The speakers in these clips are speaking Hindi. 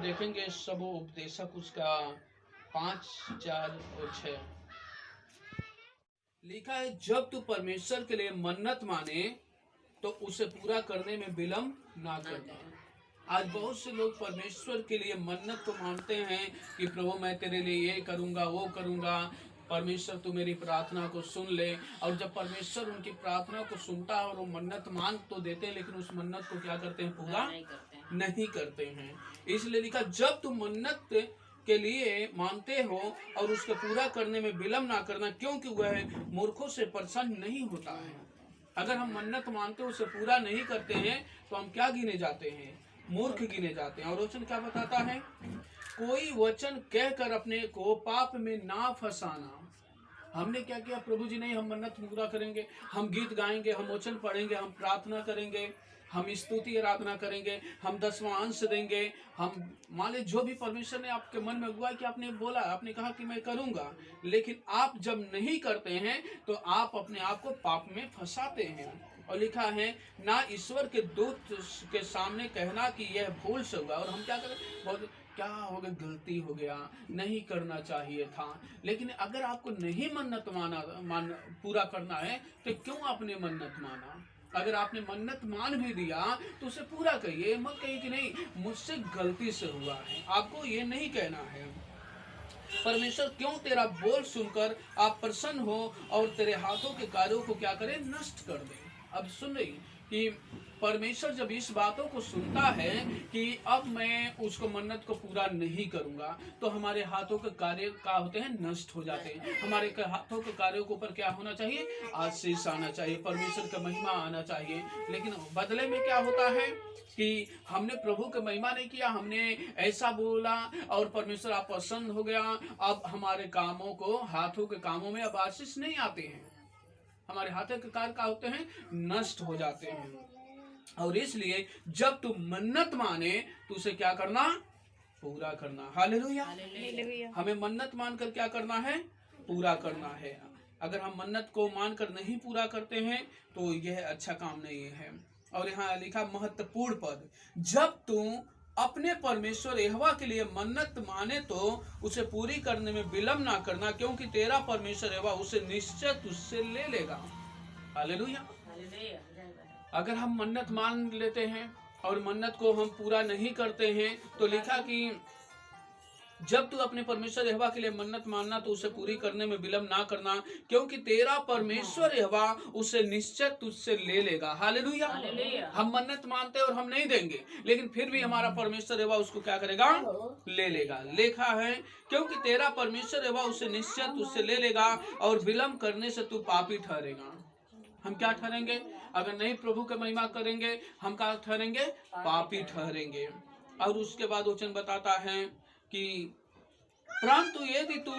देखेंगे सब उपदेशक उसका 5, 4 और 6 लिखा है, जब तू परमेश्वर के लिए मन्नत माने तो उसे पूरा करने में विलम्ब ना करना। आज बहुत से लोग परमेश्वर के लिए मन्नत तो मानते हैं कि प्रभु मैं तेरे लिए ये करूंगा वो करूंगा, परमेश्वर तू मेरी प्रार्थना को सुन ले। और जब परमेश्वर उनकी प्रार्थना को सुनता है और वो मन्नत मांग तो देते हैं, लेकिन उस मन्नत को क्या करते हैं, पूरा नहीं करते हैं। इसलिए लिखा, जब तुम मन्नत के लिए मानते हो और उसको पूरा करने में विलम्ब ना करना, क्योंकि वह मूर्खों से प्रसन्न नहीं होता है। अगर हम मन्नत मानते हैं उसे पूरा नहीं करते हैं तो हम क्या गिने जाते हैं, मूर्ख गिने जाते हैं। और वचन क्या बताता है, कोई वचन कहकर अपने को पाप में ना फंसाना। हमने क्या किया, प्रभु जी नहीं हम मन्नत पूरा करेंगे, हम गीत गाएंगे, हम वचन पढ़ेंगे, हम प्रार्थना करेंगे, हम स्तुति आराधना करेंगे, हम 10वां अंश देंगे, हम मान लीजिए जो भी परमेश्वर ने आपके मन में हुआ कि आपने बोला, आपने कहा कि मैं करूंगा, लेकिन आप जब नहीं करते हैं तो आप अपने आप को पाप में फंसाते हैं। और लिखा है, ना ईश्वर के दूत के सामने कहना कि यह भूल से हुआ। और हम क्या करें, बहुत क्या हो गया, गलती हो गया, नहीं करना चाहिए था। लेकिन अगर आपको नहीं मन्नत पूरा करना है तो क्यों आपने मन्नत माना। अगर आपने मन्नत मान भी दिया तो उसे पूरा करिए, मत कहिए कि नहीं मुझसे गलती से हुआ है। आपको ये नहीं कहना है। परमेश्वर क्यों तेरा बोल सुनकर आप प्रसन्न हो और तेरे हाथों के कार्यों को क्या करे, नष्ट कर दे। अब सुन रही कि परमेश्वर जब इस बातों को सुनता है कि अब मैं उसको मन्नत को पूरा नहीं करूंगा, तो हमारे हाथों के कार्य क्या होते हैं, नष्ट हो जाते हैं। हमारे हाथों के कार्यों के ऊपर क्या होना चाहिए, आशीष आना चाहिए, परमेश्वर का महिमा आना चाहिए। लेकिन बदले में क्या होता है कि हमने प्रभु की महिमा नहीं किया, हमने ऐसा बोला और परमेश्वर आप प्रसन्न हो गया। अब हमारे कामों को, हाथों के कामों में अब आशीष नहीं आते हैं, हमारे हाथों के कार्य क्या होते हैं, नष्ट हो जाते हैं। और इसलिए जब तू मन्नत माने तो उसे क्या करना, पूरा करना। हालेलुया। हमें मन्नत मानकर क्या करना है, पूरा करना है। अगर हम मन्नत को मानकर नहीं पूरा करते हैं तो यह अच्छा काम नहीं है। और यहाँ लिखा महत्वपूर्ण पद, जब तू अपने परमेश्वर यहोवा के लिए मन्नत माने तो उसे पूरी करने में विलम्ब ना करना, क्योंकि तेरा परमेश्वर यहोवा उसे निश्चय तुझसे ले लेगा। हालेलुया। अगर हम मन्नत मान लेते हैं और मन्नत को हम पूरा नहीं करते हैं तो लिखा कि जब तू अपने परमेश्वर यहोवा के लिए मन्नत मानना तो उसे पूरी करने में विलम्ब ना करना, क्योंकि तेरा परमेश्वर यहोवा उसे निश्चय तुझसे ले लेगा। हालेलुया। हम मन्नत मानते हैं और हम नहीं देंगे, लेकिन फिर भी हमारा परमेश्वर यहोवा उसको क्या करेगा, ले लेगा। लिखा है, क्योंकि तेरा परमेश्वर यहोवा उसे निश्चय तुझसे ले लेगा और विलम्ब करने से तू पापी ठहरेगा। हम क्या ठहरेंगे, अगर नहीं प्रभु की महिमा करेंगे हम क्या ठहरेंगे, पापी ठहरेंगे। और उसके बाद वचन बताता है कि परंतु यदि तू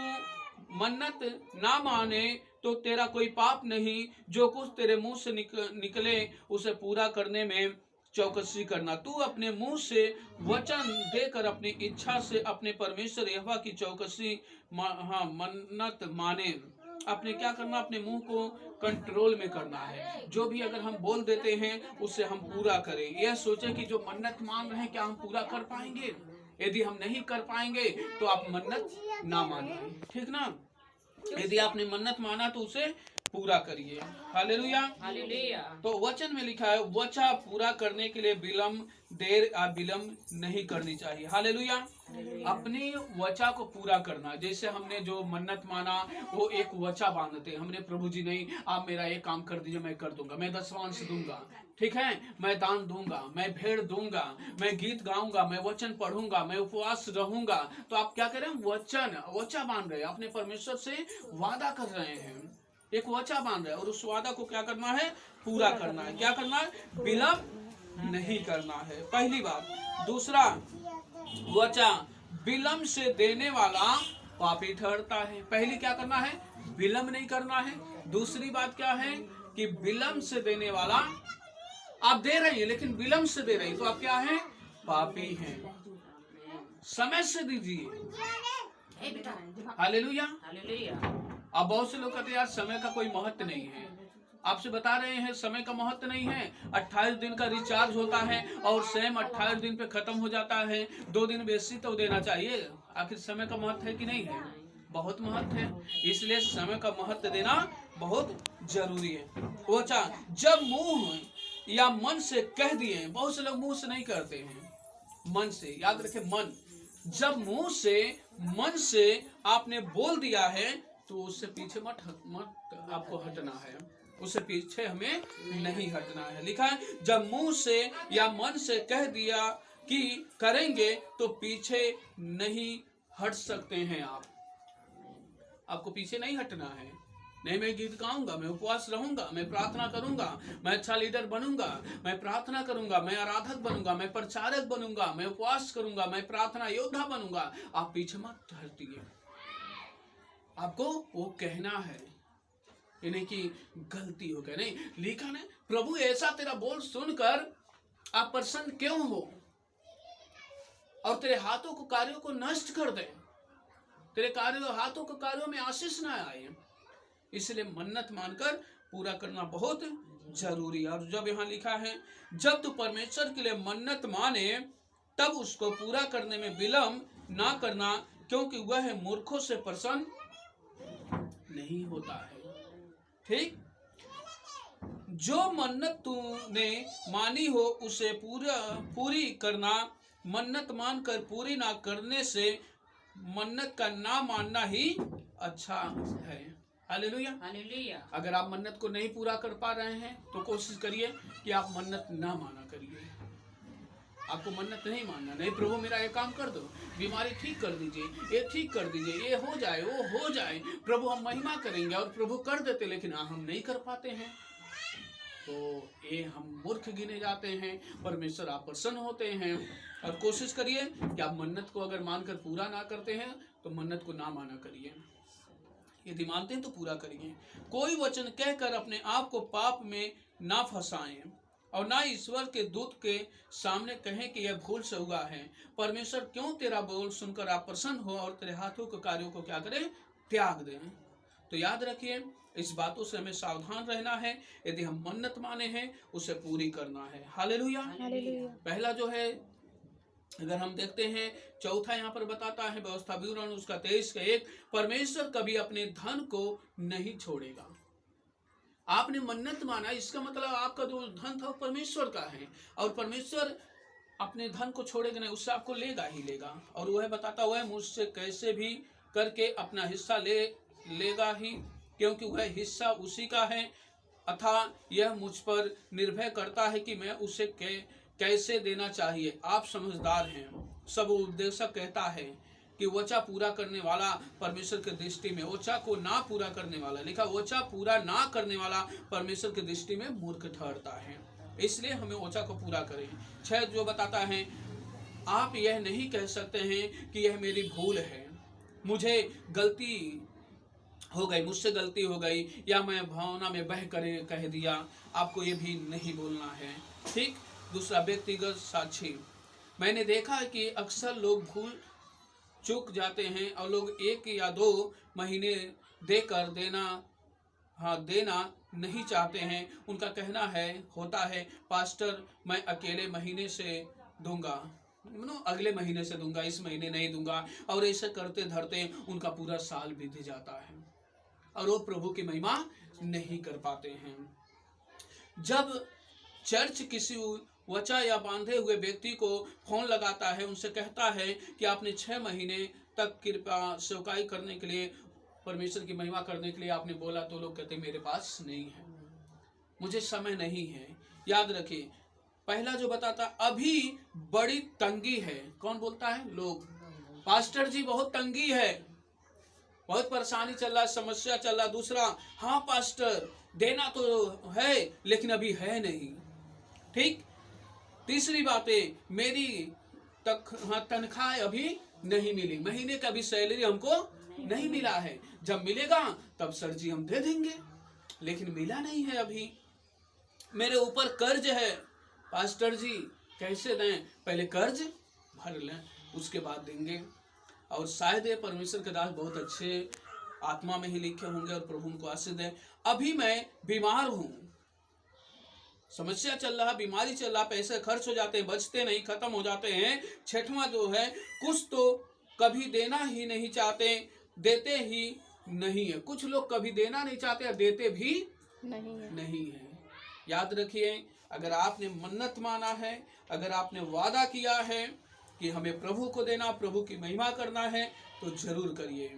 मन्नत ना माने तो तेरा कोई पाप नहीं, जो कुछ तेरे मुंह से निकले उसे पूरा करने में चौकसी करना। तू अपने मुंह से वचन देकर अपनी इच्छा से अपने परमेश्वर यहोवा की चौकसी मन्नत माने। अपने क्या करना, अपने मुंह को कंट्रोल में करना है। जो भी अगर हम बोल देते हैं उसे हम पूरा करें। यह सोचे कि जो मन्नत मान रहे हैं क्या हम पूरा कर पाएंगे। यदि हम नहीं कर पाएंगे तो आप मन्नत ना मानिए, ठीक ना। यदि आपने मन्नत माना तो उसे पूरा करिए। हालेलुया। तो वचन में लिखा है, वचा पूरा करने के लिए विलम्ब, देर या विलम्ब नहीं करनी चाहिए। हालेलुया। अपनी वचा को पूरा करना, जैसे हमने जो मन्नत माना वो एक वचा बांधते हैं। हमने प्रभु जी नहीं आप मेरा ये काम कर दीजिए, मैं कर दूंगा, मैं 10वां अंश दूंगा, ठीक है, मैं दान दूंगा, मैं भेड़ दूंगा, मैं गीत गाऊंगा, मैं वचन पढ़ूंगा, मैं उपवास रहूंगा। तो आप क्या करें, वचा बांध रहे हैं, अपने परमेश्वर से वादा कर रहे हैं, एक वचा बांध रहे हैं। और उस वादा को क्या करना है, पूरा करना है। क्या करना है, विलम्ब नहीं करना है, पहली बात। दूसरा, वचा विलम्ब से देने वाला पापी ठहरता है। पहली क्या करना है, विलम्ब नहीं करना है। दूसरी बात क्या है कि विलम्ब से देने वाला, आप दे रहे हैं लेकिन विलम्ब से दे रहे हैं तो आप क्या हैं, पापी हैं। समय से दीजिए। हालेलुया। अब बहुत से लोग कहते हैं यार समय का कोई महत्व नहीं है। आपसे बता रहे हैं समय का महत्व नहीं है। 28 दिन का रिचार्ज होता है और सेम 28 दिन पे खत्म हो जाता है। 2 दिन बेसी तो देना चाहिए। आखिर समय का महत्व है कि नहीं है? बहुत महत्व है। इसलिए समय का महत्व देना बहुत जरूरी है। ओचा जब मुंह या मन से कह दिए, बहुत से लोग मुंह से नहीं करते हैं, मन से, याद रखें मन। जब मुंह से मन से आपने बोल दिया है तो उससे पीछे मत आपको हटना है, उससे पीछे हमें नहीं हटना है। लिखा है जब मुंह से या मन से कह दिया कि करेंगे तो पीछे नहीं हट सकते हैं। आपको पीछे नहीं हटना है। नहीं, मैं गीत गाऊंगा, मैं उपवास रहूंगा, मैं प्रार्थना करूंगा, मैं अच्छा लीडर बनूंगा, मैं प्रार्थना करूंगा, मैं आराधक बनूंगा, मैं प्रचारक बनूंगा, मैं उपवास करूंगा, मैं प्रार्थना योद्धा बनूंगा। आप पीछे मत हटिए। आपको वो कहना है, यानी कि गलती हो गई नहीं। लिखा है प्रभु ऐसा तेरा बोल सुनकर आप प्रसन्न क्यों हो और तेरे हाथों को कार्यों को नष्ट कर दे, तेरे हाथों के कार्यों में आशीष ना आए। इसलिए मन्नत मानकर पूरा करना बहुत जरूरी है। और जब यहाँ लिखा है जब तू परमेश्वर के लिए मन्नत माने तब उसको पूरा करने में विलंब ना करना, क्योंकि वह मूर्खों से प्रसन्न नहीं होता है। ठीक, जो मन्नत तूने मानी हो उसे पूरी करना। मन्नत मानकर पूरी ना करने से मन्नत का ना मानना ही अच्छा है। Hallelujah, hallelujah. अगर आप मन्नत को नहीं पूरा कर पा रहे हैं तो कोशिश करिए कि आप मन्नत ना माना करिए। आपको मन्नत नहीं मानना, नहीं प्रभु मेरा ये काम कर दो, बीमारी ठीक कर दीजिए, ये ठीक कर दीजिए, ये हो जाए, वो हो जाए, प्रभु हम महिमा करेंगे, और प्रभु कर देते, लेकिन हम नहीं कर पाते हैं तो ये हम मूर्ख गिने जाते हैं। परमेश्वर आप प्रसन्न होते हैं। और कोशिश करिए कि आप मन्नत को अगर मानकर पूरा ना करते हैं तो मन्नत को ना माना करिए, यदि मानते हैं तो पूरा करिए। कोई वचन कहकर अपने आप को पाप में ना फंसाएं और ना ईश्वर के दूत के सामने कहें कि यह भूल से हुआ है। परमेश्वर क्यों तेरा बोल सुनकर आप प्रसन्न हो और तेरे हाथों के कार्यों को क्या करें, त्याग दें। तो याद रखिए इस बातों से हमें सावधान रहना है। यदि हम मन्नत माने हैं उसे पूरी करना है। हालेलुया। पहला जो है अगर हम देखते हैं, चौथा यहाँ पर बताता है व्यवस्था विवरण उसका 23:1, परमेश्वर कभी अपने धन को नहीं छोड़ेगा। आपने मन्नत माना, इसका मतलब आपका जो धन था वो परमेश्वर का है, और परमेश्वर अपने धन को छोड़ेगा नहीं, उससे आपको लेगा ही लेगा। और वह बताता हुआ मुझसे कैसे भी करके अपना हिस्सा लेगा ही, क्योंकि वह हिस्सा उसी का है, अतः यह मुझ पर निर्भर करता है कि मैं उसे कैसे देना चाहिए। आप समझदार हैं। सब उपदेशक कहता है कि वचा पूरा करने वाला परमेश्वर के दृष्टि में, वचा को ना पूरा करने वाला, लिखा वचा पूरा ना करने वाला परमेश्वर की दृष्टि में मूर्ख ठहरता है। इसलिए हमें वचा को पूरा करें। 6 जो बताता है, आप यह नहीं कह सकते हैं कि यह मेरी भूल है, मुझे गलती हो गई, मुझसे गलती हो गई, या मैं भावना में बह कर कह दिया। आपको ये भी नहीं बोलना है। ठीक, दूसरा व्यक्तिगत साक्षी। मैंने देखा है कि अक्सर लोग भूल चूक जाते हैं और लोग 1 या 2 महीने देकर देना नहीं चाहते हैं। उनका कहना होता है पास्टर मैं अकेले महीने से दूंगा, अगले महीने से दूंगा, इस महीने नहीं दूंगा, और ऐसे करते धरते उनका पूरा साल बीत जाता है और वो प्रभु की महिमा नहीं कर पाते हैं। जब चर्च किसी वचा या बांधे हुए व्यक्ति को फोन लगाता है, उनसे कहता है कि आपने 6 महीने तक कृपा सेवकाई करने के लिए, परमेश्वर की महिमा करने के लिए आपने बोला, तो लोग कहते मेरे पास नहीं है, मुझे समय नहीं है। याद रखिए पहला जो बताता अभी बड़ी तंगी है, कौन बोलता है? लोग। पास्टर जी बहुत तंगी है, बहुत परेशानी चल रहा, समस्या चल रहा। दूसरा, हाँ पास्टर देना तो है लेकिन अभी है नहीं। ठीक। तीसरी बात है, मेरी तनख्वाह अभी नहीं मिली, महीने का भी सैलरी हमको नहीं मिला है, जब मिलेगा तब सर जी हम दे देंगे, लेकिन मिला नहीं है अभी। मेरे ऊपर कर्ज है, पास्टर जी कैसे दें? पहले कर्ज भर लें उसके बाद देंगे। और शायद ये परमेश्वर के दास बहुत अच्छे आत्मा में ही लिखे होंगे और प्रभु उनको आशीष दे। अभी मैं बीमार हूँ, समस्या चल रहा, बीमारी चल रहा, पैसे खर्च हो जाते हैं, बचते नहीं, खत्म हो जाते हैं। छठवां जो है, कुछ तो कभी देना ही नहीं चाहते, देते ही नहीं है। कुछ लोग कभी देना नहीं चाहते, देते भी नहीं है। याद रखिए, अगर आपने मन्नत माना है, अगर आपने वादा किया है कि हमें प्रभु को देना, प्रभु की महिमा करना है, तो जरूर करिए।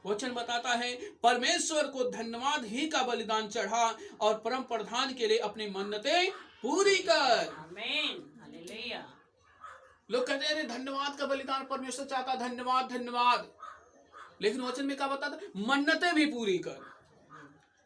वचन बताता है, परमेश्वर को धन्यवाद ही का बलिदान चढ़ा और परम प्रधान के लिए अपनी मन्नतें पूरी कर। आमीन, हालेलुया। लोग कहते हैं धन्यवाद का बलिदान परमेश्वर चाहता, धन्यवाद धन्यवाद, लेकिन वचन में क्या बताता, मन्नतें भी पूरी कर।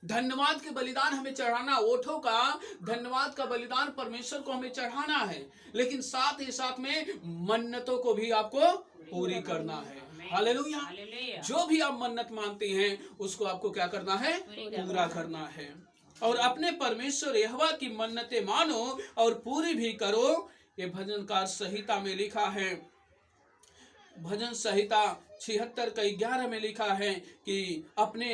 धन्यवाद के बलिदान हमें चढ़ाना, ओठों का धन्यवाद का बलिदान परमेश्वर को हमें चढ़ाना है, लेकिन साथ ही साथ में मन्नतों को भी आपको पूरी करना है। हालेलुया। जो भी आप मन्नत मानते हैं उसको आपको क्या करना है, पूरा करना है। और अपने परमेश्वर यहोवा की मन्नतें मानो और पूरी भी करो। ये भजनकार संहिता में लिखा है, भजन संहिता 76:11 में लिखा है कि अपने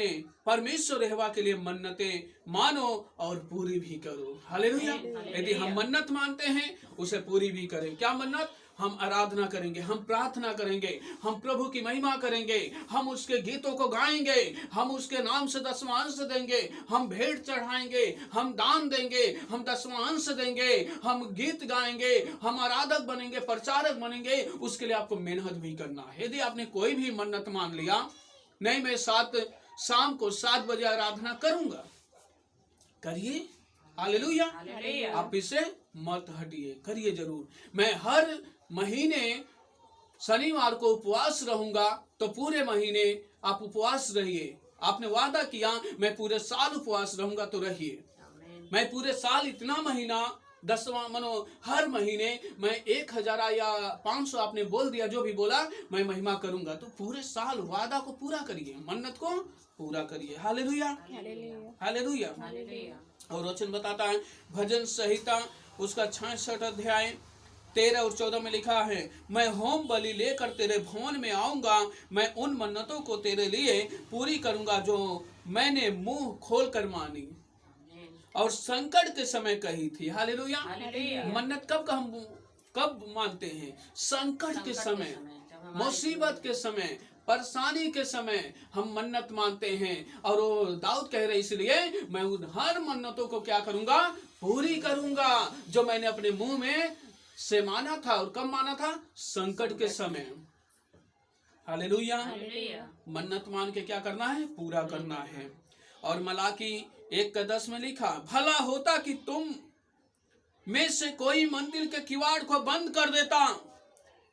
परमेश्वर यहोवा के लिए मन्नतें मानो और पूरी भी करो। हालेलुया। यदि हम मन्नत मानते हैं उसे पूरी भी करें। क्या मन्नत? हम आराधना करेंगे, हम प्रार्थना करेंगे, हम प्रभु की महिमा करेंगे, हम उसके गीतों को गाएंगे, हम उसके नाम से दसवांश देंगे, हम भेंट चढ़ाएंगे, हम दान देंगे, हम दसवांश देंगे, हम गीत गाएंगे, हम आराधक बनेंगे, प्रचारक बनेंगे। उसके लिए आपको मेहनत भी करना है। यदि आपने कोई भी मन्नत मान लिया, नहीं मैं शाम को 7 बजे आराधना करूंगा, करिए। हालेलुया। आप इसे मत हटिए, करिए जरूर। मैं हर महीने शनिवार को उपवास रहूंगा, तो पूरे महीने आप उपवास रहिए। आपने वादा किया मैं पूरे साल उपवास रहूंगा, तो रहिए। मैं पूरे साल इतना महीना 10वां मनो हर महीने मैं 1000 या 500 आपने बोल दिया, जो भी बोला मैं महिमा करूंगा, तो पूरे साल वादा को पूरा करिए, मन्नत को पूरा करिए। Hallelujah, hallelujah. और वचन बताता है भजन संहिता उसका 66 अध्याय 13 और 14 में लिखा है, मैं होम बलि लेकर तेरे भवन में आऊंगा, मैं उन मन्नतों को तेरे लिए पूरी करूंगा जो मैंने मुंह खोल कर मानी और संकट के समय कही थी। हालेलुया। मन्नत कब मानते हैं? संकट के समय, मुसीबत के समय, परेशानी के समय हम मन्नत मानते हैं। और वो दाऊद कह रहे इसलिए मैं उन हर मन्नतों को क्या करूंगा, पूरी करूंगा जो मैंने अपने मुंह में से माना था। और कब माना था? संकट के समय। हालेलुया। मन्नत मान के क्या करना है? पूरा करना है। और मलाकी 1:10 में लिखा, भला होता कि तुम में से कोई मंदिर के किवाड़ को बंद कर देता,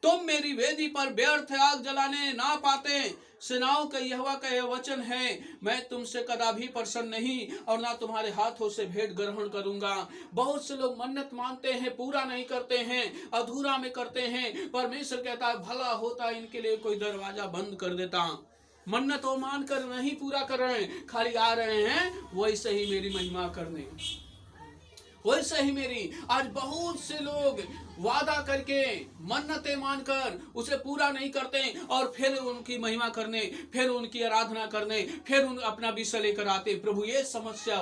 तुम मेरी वेदी पर व्यर्थ आग जलाने ना पाते। सेनाओं का यहोवा का यह वचन है, मैं तुमसे कदापि प्रसन्न नहीं और ना तुम्हारे हाथों से भेंट ग्रहण करूंगा। बहुत से लोग मन्नत मानते हैं, पूरा नहीं करते हैं, अधूरा में करते हैं। परमेश्वर कहता है भला होता इनके लिए कोई दरवाजा बंद कर देता। मन्नत वो मान कर नहीं पूरा कर रहे हैं, खाली आ रहे हैं वैसे ही मेरी महिमा करने, वैसे ही मेरी। आज बहुत से लोग वादा करके मन्नतें मानकर उसे पूरा नहीं करते और फिर उनकी महिमा करने, फिर उनकी आराधना करने, फिर अपना विषय लेकर आते। प्रभु ये समस्या,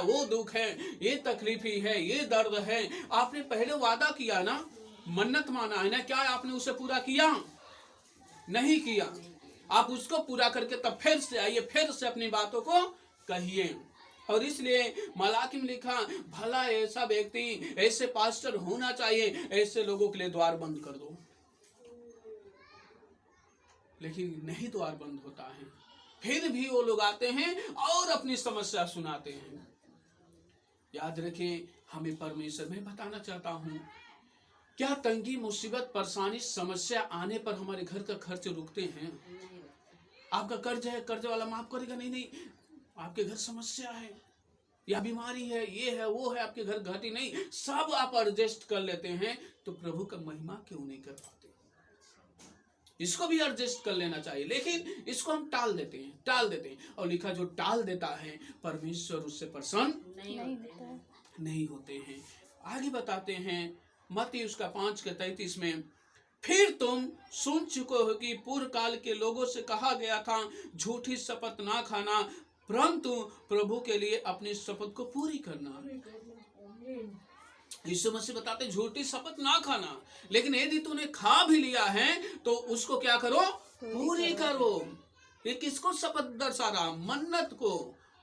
वो दुख है, ये तकलीफी है, ये दर्द है। आपने पहले वादा किया ना, मन्नत माना है ना, क्या आपने उसे पूरा किया? नहीं किया। आप उसको पूरा करके तब फिर से आइए, फिर से अपनी बातों को कहिए। और इसलिए मलाकी में लिखा, भला ऐसा व्यक्ति, ऐसे पास्टर होना चाहिए, ऐसे लोगों के लिए द्वार बंद कर दो। लेकिन नहीं, द्वार बंद होता है, फिर भी वो लोग आते हैं और अपनी समस्या सुनाते हैं। याद रखें, हमें परमेश्वर में बताना चाहता हूं, क्या तंगी, मुसीबत, परेशानी, समस्या आने पर हमारे घर का खर्च रुकते हैं? आपका कर्ज है, कर्ज वाला माफ करेगा? नहीं, आपके घर समस्या है या बीमारी है, ये है वो है, आपके घर घटी नहीं, सब आप एडजस्ट कर लेते हैं, तो प्रभु का महिमा क्यों नहीं कर पाते? इसको भी एडजस्ट कर लेना चाहिए, लेकिन इसको हम टाल देते हैं। और लिखा, जो टाल देता है परमेश्वर उससे प्रसन्न नहीं होते हैं। आगे बताते हैं, मत्ती उसका 5:33 में, फिर तुम सुन चुके हो कि पूर्व काल के लोगों से कहा गया था, झूठी शपथ ना खाना, परंतु प्रभु के लिए अपनी शपथ को पूरी करना। यीशु मसीह बताते झूठी शपथ ना खाना, लेकिन यदि तूने खा भी लिया है तो उसको क्या करो, पूरी करो। ये किसको शपथ दर्शा रहा? मन्नत को,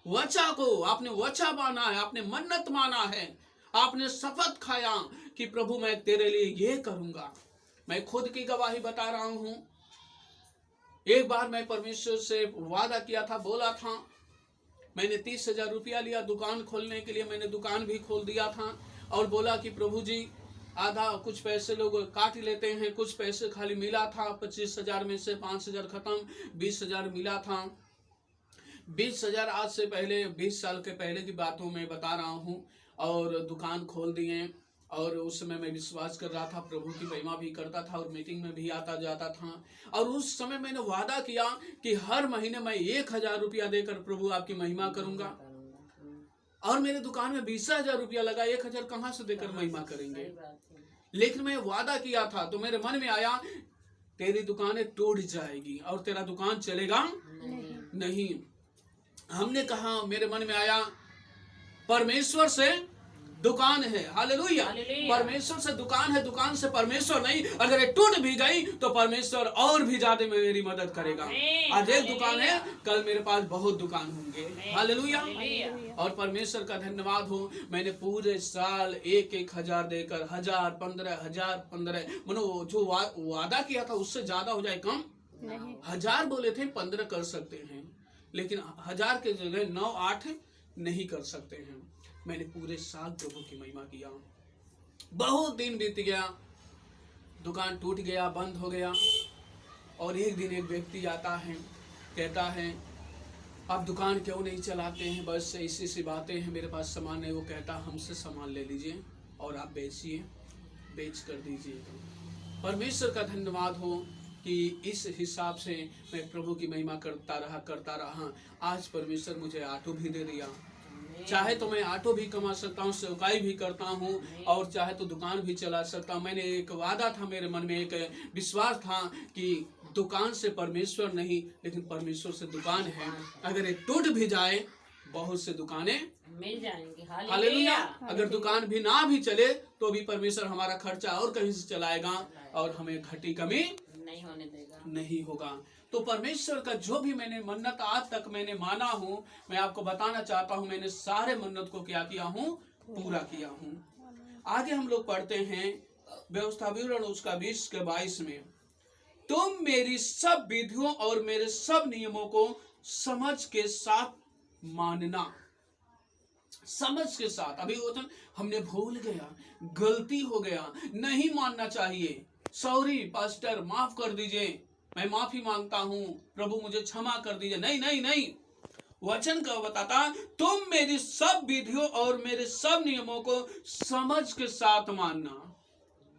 वचा को। आपने वचा माना है, आपने मन्नत माना है, आपने शपथ खाया कि प्रभु मैं तेरे लिए ये करूंगा। मैं खुद की गवाही बता रहा हूं। एक बार मैं परमेश्वर से वादा किया था, बोला था, मैंने 30,000 रुपया लिया दुकान खोलने के लिए। मैंने दुकान भी खोल दिया था और बोला कि प्रभु जी आधा कुछ पैसे लोग काट लेते हैं, कुछ पैसे खाली मिला था। 25,000 में से 5,000 खत्म, 20,000 मिला था। 20,000 आज से पहले 20 साल के पहले की बातों में बता रहा हूँ। और दुकान खोल दिए और उस समय मैं विश्वास कर रहा था, प्रभु की महिमा भी करता था और मीटिंग में भी आता जाता था। और उस समय मैंने वादा किया कि हर महीने मैं 1,000 रुपया देकर प्रभु आपकी महिमा करूंगा। और मेरे दुकान में 20,000 रुपया लगा, 1,000 कहाँ से देकर महिमा करेंगे। लेकिन मैं वादा किया था तो मेरे मन में आया, तेरी दुकानें टूट जाएगी और तेरा दुकान चलेगा नहीं। हमने कहा, मेरे मन में आया, परमेश्वर से दुकान है, हालेलुया। परमेश्वर से दुकान है, दुकान से परमेश्वर नहीं। अगर ये टूट भी गई तो परमेश्वर और भी ज्यादा मेरी मदद करेगा। आज एक दुकान है, कल मेरे पास बहुत दुकान होंगे, हालेलुया। और परमेश्वर का धन्यवाद हो, मैंने पूरे साल 1,000 देकर 1,000, 15,000, मनो जो वादा किया था उससे ज्यादा हो जाए कम, 1,000 बोले थे 15 कर सकते हैं, लेकिन 1,000 के जगह 9, 8 नहीं कर सकते हैं। मैंने पूरे साल प्रभु की महिमा किया। बहुत दिन बीत गया, दुकान टूट गया, बंद हो गया। और एक दिन एक व्यक्ति आता है, कहता है, आप दुकान क्यों नहीं चलाते हैं, बस ऐसी सी बातें हैं, मेरे पास सामान है। वो कहता, हमसे सामान ले लीजिए और आप बेचिए, बेच कर दीजिए। परमेश्वर का धन्यवाद हो कि इस हिसाब से मैं प्रभु की महिमा करता रहा। आज परमेश्वर मुझे ऑटो भी दे दिया। चाहे तो मैं ऑटो भी कमा सकता हूँ, सेवकाई भी करता हूँ, और चाहे तो दुकान भी चला सकता हूँ। मैंने एक वादा था, मेरे मन में एक विश्वास था कि दुकान से परमेश्वर नहीं, लेकिन परमेश्वर से दुकान है। अगर ये टूट भी जाए, बहुत से दुकानें मिल जाएंगी, हालेलुया। अगर दुकान भी ना भी चले तो भी परमेश्वर हमारा खर्चा और कहीं से चलाएगा और हमें घटी कमी नहीं होने देगा, नहीं होगा। तो परमेश्वर का जो भी मैंने मन्नत आज तक मैंने माना हूँ, मैं आपको बताना चाहता हूँ, मैंने सारे मन्नत को क्या किया हूँ, पूरा किया हूँ। आगे हम लोग पढ़ते हैं व्यवस्था विवरण उसका 20 के 22 में, तुम मेरी सब विधियों और मेरे सब नियमों को समझ के साथ मानना। समझ के साथ, अभी वो हमने भूल गया, गलती हो गया, नहीं मानना चाहिए, सॉरी पास्टर माफ कर दीजिए, मैं माफी मांगता हूं, प्रभु मुझे क्षमा कर दीजिए। नहीं नहीं नहीं, वचन का बताता, तुम मेरी सब विधियों और मेरे सब नियमों को समझ के साथ मानना।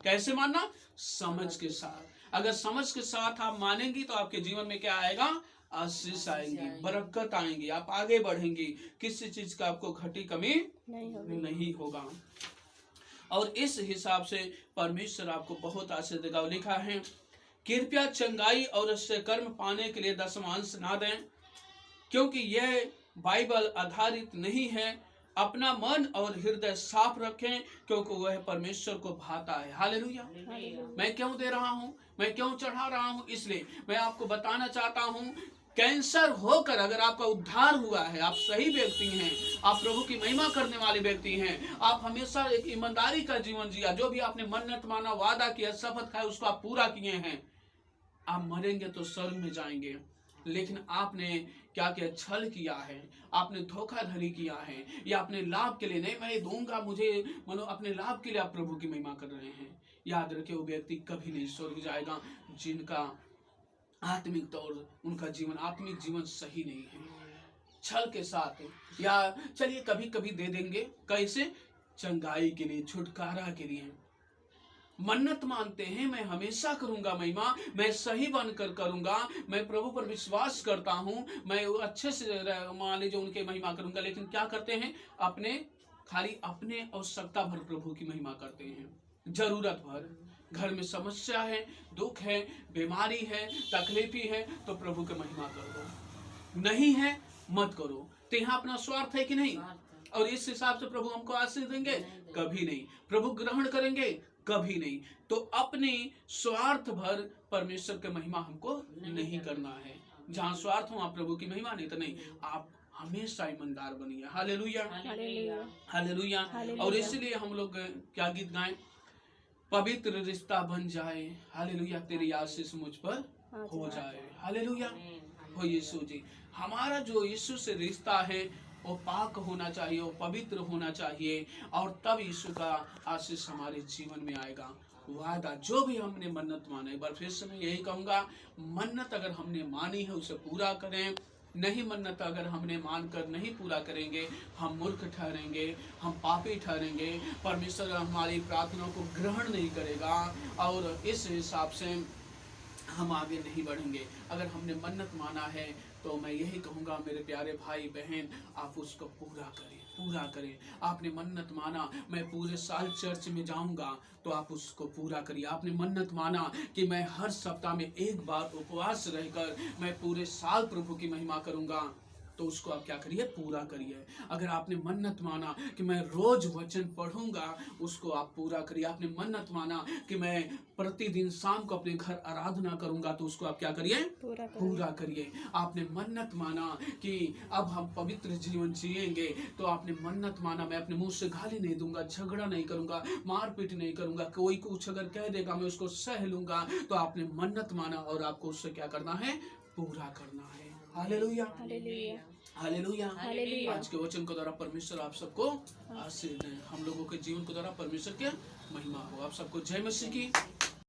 कैसे मानना? समझ के साथ। अगर समझ के साथ आप मानेंगी तो आपके जीवन में क्या आएगा? आशीष आएंगी, बरकत आएंगी, आप आगे बढ़ेंगी, किसी चीज का आपको घटी कमी नहीं होगा। और इस हिसाब से परमेश्वर आपको बहुत आशीष देगा। लिखा है, कृपया चंगाई और उससे कर्म पाने के लिए दशमांश ना दें, क्योंकि यह बाइबल आधारित नहीं है। अपना मन और हृदय साफ रखें, क्योंकि वह परमेश्वर को भाता है। हालेलुया। मैं क्यों दे रहा हूँ, मैं क्यों चढ़ा रहा हूँ? इसलिए मैं आपको बताना चाहता हूँ, कैंसर होकर अगर आपका उद्धार हुआ है, आप सही व्यक्ति हैं, आप प्रभु की महिमा करने वाले व्यक्ति हैं, आप हमेशा एक ईमानदारी का जीवन जिया, जो भी आपने मन्नत माना, वादा किया, शपथ खाया, उसको आप पूरा किए हैं, आप मरेंगे तो स्वर्ग में जाएंगे। लेकिन आपने क्या किया? छल किया है, आपने धोखाधड़ी किया है, या अपने लाभ के लिए, नहीं मैं दूंगा, मुझे मानो अपने लाभ के लिए आप प्रभु की महिमा कर रहे हैं। याद रखे, वो व्यक्ति कभी नहीं स्वर्ग जाएगा जिनका आत्मिक तौर, उनका जीवन, आत्मिक जीवन सही नहीं है। छल के साथ, या चलिए कभी कभी दे देंगे, कैसे? चंगाई के लिए, छुटकारा के लिए। मन्नत मानते हैं, मैं हमेशा करूंगा महिमा, मैं सही बनकर करूंगा, मैं प्रभु पर विश्वास करता हूं, मैं अच्छे से मान लीजिए उनके महिमा करूंगा। लेकिन क्या करते हैं? खाली अपने आवश्यकता भर प्रभु की महिमा करते हैं, जरूरत भर। घर में समस्या है, दुख है, बीमारी है, तकलीफी है, तो प्रभु की महिमा कर दो। नहीं है मत करो। तो यहाँ अपना स्वार्थ है कि नहीं? और इस हिसाब से प्रभु हमको आशीष देंगे? कभी नहीं। प्रभु ग्रहण करेंगे? कभी नहीं। तो अपने स्वार्थ भर परमेश्वर की महिमा हमको नहीं करना है। जहाँ स्वार्थ हो वहाँ प्रभु की महिमा नहीं, तो नहीं। आप हमेशा ईमानदार बनिए। Hallelujah, hallelujah. हालेलुया। और इसलिए हम लोग क्या गीत गाएं? पवित्र रिश्ता बन जाए, हालेलुया, तेरी आशीष मुझ पर हो जाए। हालेलुया हो यीशु जी। हमारा जो यीशु से रिश्ता है वो पाक होना चाहिए, वो पवित्र होना चाहिए, और तब यीशु का आशीष हमारे जीवन में आएगा। वादा जो भी हमने मन्नत माना, एक बार फिर से मैं यही कहूँगा, मन्नत अगर हमने मानी है उसे पूरा करें। नहीं मन्नत अगर हमने मानकर नहीं पूरा करेंगे, हम मूर्ख ठहरेंगे, हम पापी ठहरेंगे, परमेश्वर हमारी प्रार्थनाओं को ग्रहण नहीं करेगा, और इस हिसाब से हम आगे नहीं बढ़ेंगे। अगर हमने मन्नत माना है तो मैं यही कहूँगा मेरे प्यारे भाई बहन, आप उसको पूरा करें, पूरा करें। आपने मन्नत माना मैं पूरे साल चर्च में जाऊंगा, तो आप उसको पूरा करिए। आपने मन्नत माना कि मैं हर सप्ताह में एक बार उपवास रहकर मैं पूरे साल प्रभु की महिमा करूंगा, तो उसको आप क्या करिए? पूरा करिए। अगर आपने मन्नत माना कि मैं रोज वचन पढ़ूंगा, उसको आप पूरा करिए। आपने मन्नत माना कि मैं प्रतिदिन शाम को अपने घर आराधना करूंगा, तो उसको आप क्या करिए? पूरा करिए। आपने मन्नत माना कि अब हम पवित्र जीवन जिएंगे, तो आपने मन्नत माना मैं अपने मुंह से गाली नहीं दूंगा, झगड़ा नहीं करूंगा, मारपीट नहीं करूंगा, कोई कुछ अगर कह देगा मैं उसको सह लूंगा, तो आपने मन्नत माना और आपको उससे क्या करना है? पूरा करना है। Hallelujah, hallelujah. हालेलुया। हालेलुया। आज के वचन के द्वारा परमेश्वर आप सबको आशीष दें। हम लोगों के जीवन के द्वारा परमेश्वर की महिमा हो। आप सबको जय मसीह की।